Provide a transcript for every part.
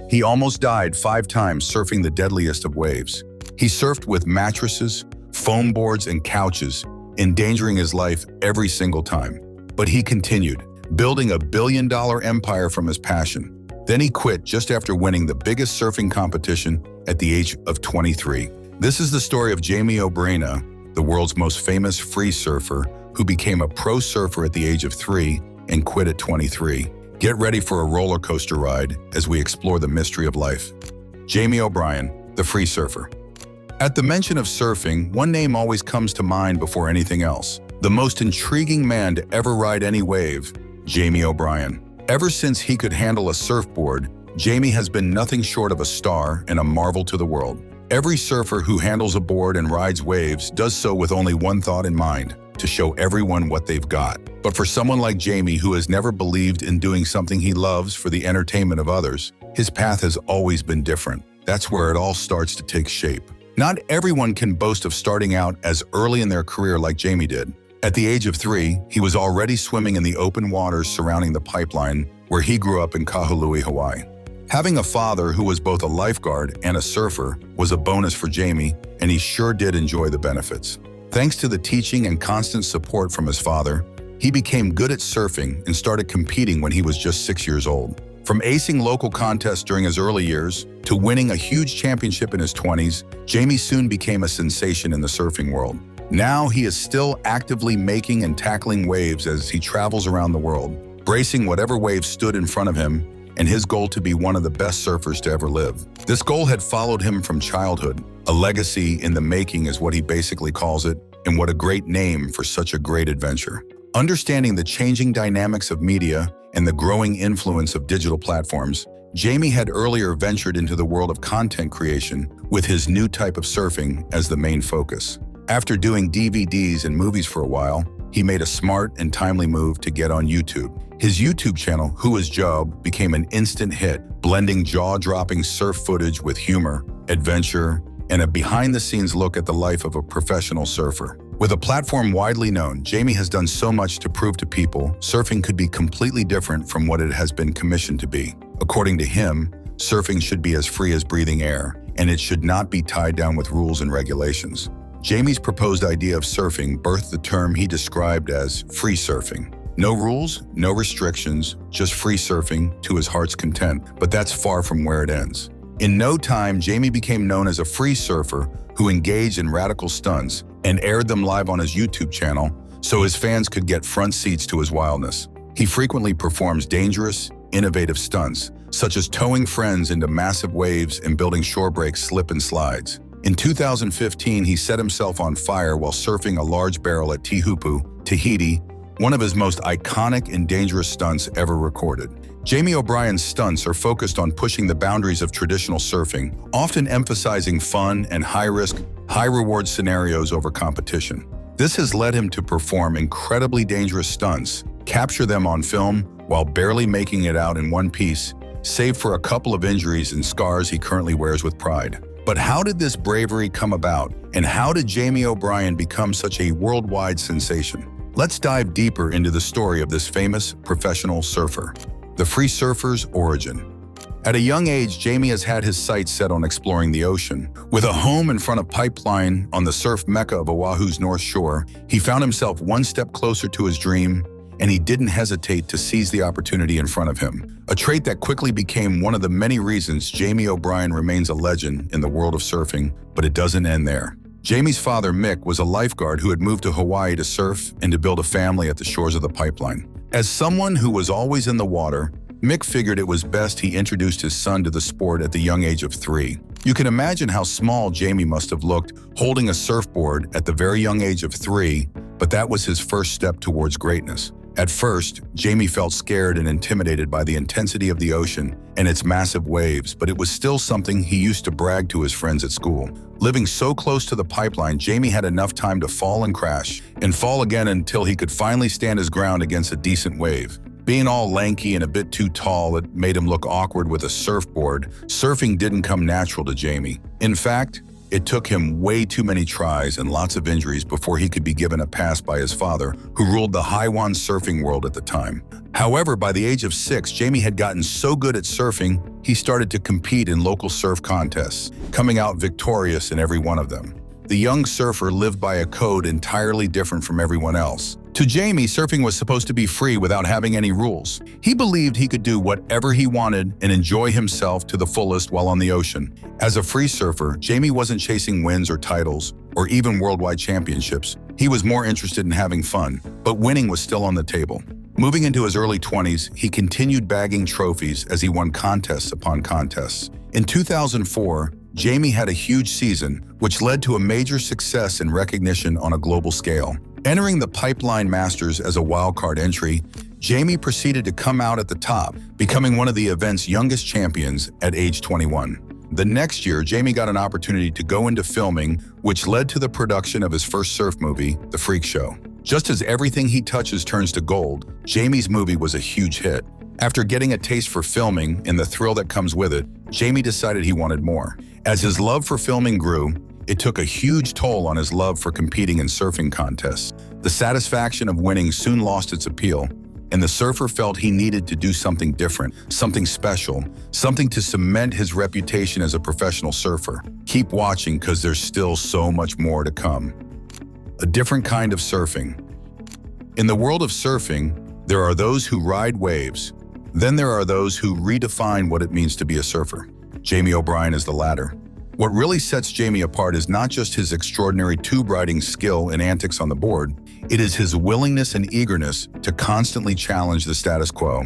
He almost died 5 times surfing the deadliest of waves. He surfed with mattresses, foam boards, and couches, endangering his life every single time. But he continued, building a billion-dollar empire from his passion. Then he quit just after winning the biggest surfing competition at the age of 23. This is the story of JamieOBrien, the world's most famous free surfer, who became a pro surfer at the age of 3 and quit at 23. Get ready for a roller coaster ride as we explore the mystery of life. JamieOBrien, the free surfer. At the mention of surfing, one name always comes to mind before anything else. The most intriguing man to ever ride any wave, JamieOBrien. Ever since he could handle a surfboard, Jamie has been nothing short of a star and a marvel to the world. Every surfer who handles a board and rides waves does so with only one thought in mind: to show everyone what they've got. But for someone like Jamie, who has never believed in doing something he loves for the entertainment of others, his path has always been different. That's where it all starts to take shape. Not everyone can boast of starting out as early in their career like Jamie did. At the age of 3, he was already swimming in the open waters surrounding the Pipeline, where he grew up in Kahului, Hawaii. Having a father who was both a lifeguard and a surfer was a bonus for Jamie, and he sure did enjoy the benefits. Thanks to the teaching and constant support from his father, he became good at surfing and started competing when he was just 6 years old. From acing local contests during his early years to winning a huge championship in his 20s, Jamie soon became a sensation in the surfing world. Now he is still actively making and tackling waves as he travels around the world, bracing whatever wave stood in front of him, and his goal to be one of the best surfers to ever live. This goal had followed him from childhood. A legacy in the making is what he basically calls it, and what a great name for such a great adventure. Understanding the changing dynamics of media and the growing influence of digital platforms, Jamie had earlier ventured into the world of content creation with his new type of surfing as the main focus. After doing DVDs and movies for a while, he made a smart and timely move to get on YouTube. His YouTube channel, Who Is Job, became an instant hit, blending jaw-dropping surf footage with humor, adventure, and a behind-the-scenes look at the life of a professional surfer. With a platform widely known, Jamie has done so much to prove to people surfing could be completely different from what it has been commissioned to be. According to him, surfing should be as free as breathing air, and it should not be tied down with rules and regulations. Jamie's proposed idea of surfing birthed the term he described as free surfing. No rules, no restrictions, just free surfing to his heart's content, but that's far from where it ends. In no time, Jamie became known as a free surfer who engaged in radical stunts and aired them live on his YouTube channel so his fans could get front seats to his wildness. He frequently performs dangerous, innovative stunts, such as towing friends into massive waves and building shore breaks slip and slides. In 2015, he set himself on fire while surfing a large barrel at Teahupo'o, Tahiti, one of his most iconic and dangerous stunts ever recorded. JamieOBrien's stunts are focused on pushing the boundaries of traditional surfing, often emphasizing fun and high-risk, high-reward scenarios over competition. This has led him to perform incredibly dangerous stunts, capture them on film while barely making it out in one piece, save for a couple of injuries and scars he currently wears with pride. But how did this bravery come about, and how did JamieOBrien become such a worldwide sensation? Let's dive deeper into the story of this famous professional surfer. The free surfer's origin. At a young age, Jamie has had his sights set on exploring the ocean. With a home in front of Pipeline on the surf mecca of Oahu's North Shore, he found himself one step closer to his dream, and he didn't hesitate to seize the opportunity in front of him. A trait that quickly became one of the many reasons JamieOBrien remains a legend in the world of surfing, but it doesn't end there. Jamie's father, Mick, was a lifeguard who had moved to Hawaii to surf and to build a family at the shores of the Pipeline. As someone who was always in the water, Mick figured it was best he introduced his son to the sport at the young age of 3. You can imagine how small Jamie must have looked holding a surfboard at the very young age of 3, but that was his first step towards greatness. At first, Jamie felt scared and intimidated by the intensity of the ocean and its massive waves, but it was still something he used to brag to his friends at school. Living so close to the Pipeline, Jamie had enough time to fall and crash, and fall again until he could finally stand his ground against a decent wave. Being all lanky and a bit too tall, it made him look awkward with a surfboard. Surfing didn't come natural to Jamie. In fact, It took him way too many tries and lots of injuries before he could be given a pass by his father, who ruled the Haiwan surfing world at the time. However, by the age of 6, Jamie had gotten so good at surfing, he started to compete in local surf contests, coming out victorious in every one of them. The young surfer lived by a code entirely different from everyone else. To Jamie, surfing was supposed to be free without having any rules. He believed he could do whatever he wanted and enjoy himself to the fullest while on the ocean. As a free surfer, Jamie wasn't chasing wins or titles, or even worldwide championships. He was more interested in having fun, but winning was still on the table. Moving into his early 20s, he continued bagging trophies as he won contests upon contests. In 2004, Jamie had a huge season, which led to a major success and recognition on a global scale. Entering the Pipeline Masters as a wildcard entry, Jamie proceeded to come out at the top, becoming one of the event's youngest champions at age 21. The next year, Jamie got an opportunity to go into filming, which led to the production of his first surf movie, The Freak Show. Just as everything he touches turns to gold, Jamie's movie was a huge hit. After getting a taste for filming and the thrill that comes with it, Jamie decided he wanted more. As his love for filming grew, it took a huge toll on his love for competing in surfing contests. The satisfaction of winning soon lost its appeal, and the surfer felt he needed to do something different, something special, something to cement his reputation as a professional surfer. Keep watching, because there's still so much more to come. A different kind of surfing. In the world of surfing, there are those who ride waves. Then there are those who redefine what it means to be a surfer. JamieOBrien is the latter. What really sets Jamie apart is not just his extraordinary tube riding skill and antics on the board, it is his willingness and eagerness to constantly challenge the status quo.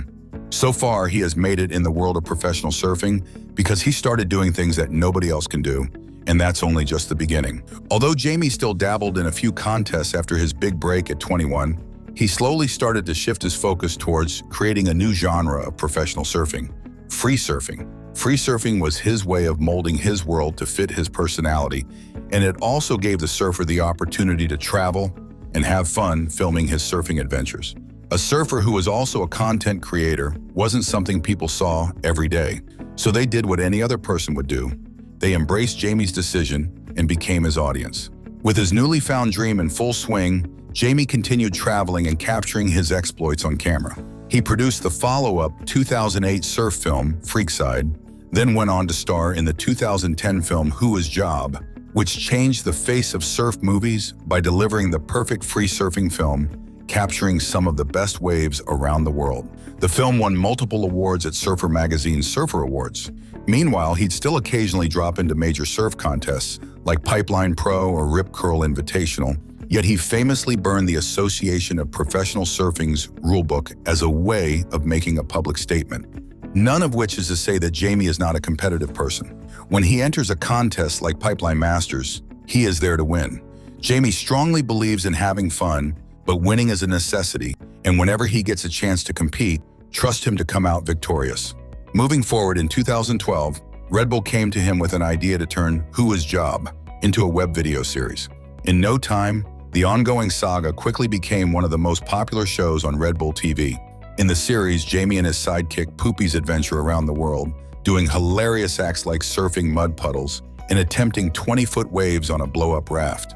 So far, he has made it in the world of professional surfing because he started doing things that nobody else can do, and that's only just the beginning. Although Jamie still dabbled in a few contests after his big break at 21, he slowly started to shift his focus towards creating a new genre of professional surfing, free surfing. Free surfing was his way of molding his world to fit his personality, and it also gave the surfer the opportunity to travel and have fun filming his surfing adventures. A surfer who was also a content creator wasn't something people saw every day, so they did what any other person would do. They embraced Jamie's decision and became his audience. With his newly found dream in full swing, Jamie continued traveling and capturing his exploits on camera. He produced the follow-up 2008 surf film, Freakside, then went on to star in the 2010 film Who Is Job, which changed the face of surf movies by delivering the perfect free surfing film, capturing some of the best waves around the world. The film won multiple awards at Surfer Magazine's Surfer Awards. Meanwhile, he'd still occasionally drop into major surf contests like Pipeline Pro or Rip Curl Invitational, yet he famously burned the Association of Professional Surfing's rulebook as a way of making a public statement. None of which is to say that Jamie is not a competitive person. When he enters a contest like Pipeline Masters, he is there to win. Jamie strongly believes in having fun, but winning is a necessity, and whenever he gets a chance to compete, trust him to come out victorious. Moving forward in 2012, Red Bull came to him with an idea to turn Who Is Job into a web video series. In no time, the ongoing saga quickly became one of the most popular shows on Red Bull TV. In the series, Jamie and his sidekick Poopy's adventure around the world, doing hilarious acts like surfing mud puddles and attempting 20-foot waves on a blow-up raft.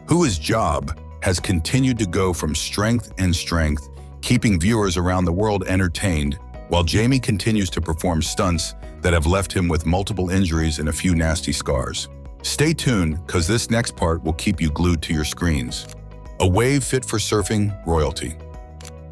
Who Is Job has continued to go from strength and strength, keeping viewers around the world entertained, while Jamie continues to perform stunts that have left him with multiple injuries and a few nasty scars. Stay tuned, because this next part will keep you glued to your screens. A wave fit for surfing royalty.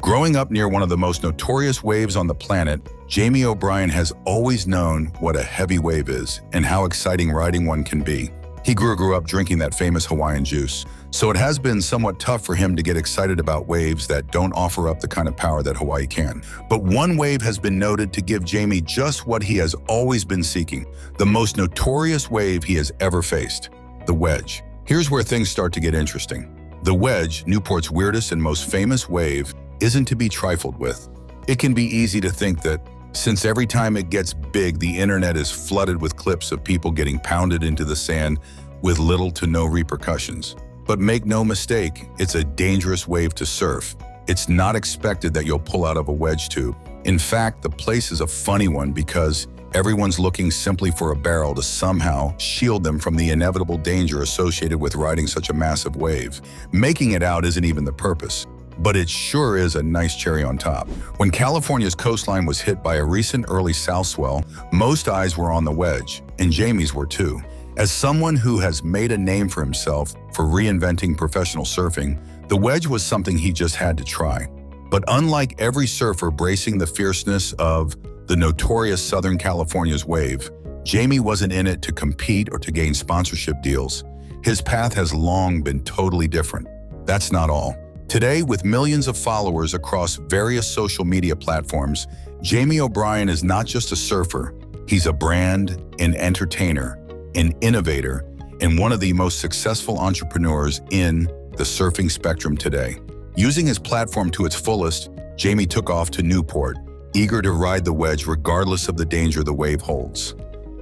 Growing up near one of the most notorious waves on the planet, JamieOBrien has always known what a heavy wave is and how exciting riding one can be. He grew up drinking that famous Hawaiian juice, so it has been somewhat tough for him to get excited about waves that don't offer up the kind of power that Hawaii can. But one wave has been noted to give Jamie just what he has always been seeking, the most notorious wave he has ever faced, the Wedge. Here's where things start to get interesting. The Wedge, Newport's weirdest and most famous wave, isn't to be trifled with. It can be easy to think that since every time it gets big, the internet is flooded with clips of people getting pounded into the sand with little to no repercussions. But make no mistake, it's a dangerous wave to surf. It's not expected that you'll pull out of a wedge tube. In fact, the place is a funny one because Everyone's looking simply for a barrel to somehow shield them from the inevitable danger associated with riding such a massive wave. Making it out isn't even the purpose, but it sure is a nice cherry on top. When California's coastline was hit by a recent early south swell, most eyes were on the Wedge, and Jamie's were too. As someone who has made a name for himself for reinventing professional surfing, the Wedge was something he just had to try. But unlike every surfer bracing the fierceness of the notorious Southern California's wave, Jamie wasn't in it to compete or to gain sponsorship deals. His path has long been totally different. That's not all. Today, with millions of followers across various social media platforms, JamieOBrien is not just a surfer. He's a brand, an entertainer, an innovator, and one of the most successful entrepreneurs in the surfing spectrum today. Using his platform to its fullest, Jamie took off to Newport, eager to ride the Wedge regardless of the danger the wave holds.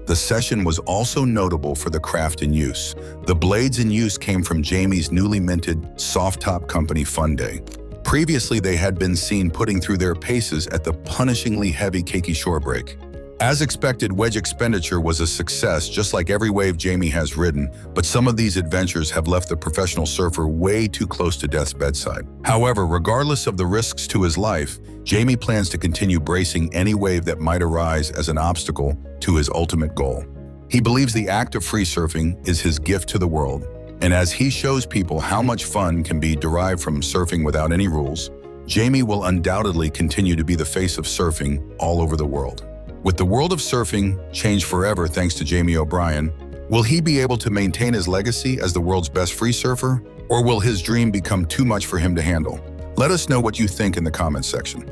The session was also notable for the craft in use. The blades in use came from Jamie's newly minted soft-top company Funday. Previously, they had been seen putting through their paces at the punishingly heavy Keiki shore break. As expected, Wedge expenditure was a success, just like every wave Jamie has ridden, but some of these adventures have left the professional surfer way too close to death's bedside. However, regardless of the risks to his life, Jamie plans to continue bracing any wave that might arise as an obstacle to his ultimate goal. He believes the act of free surfing is his gift to the world, and as he shows people how much fun can be derived from surfing without any rules, Jamie will undoubtedly continue to be the face of surfing all over the world. With the world of surfing changed forever thanks to JamieOBrien, will he be able to maintain his legacy as the world's best free surfer, or will his dream become too much for him to handle? Let us know what you think in the comments section.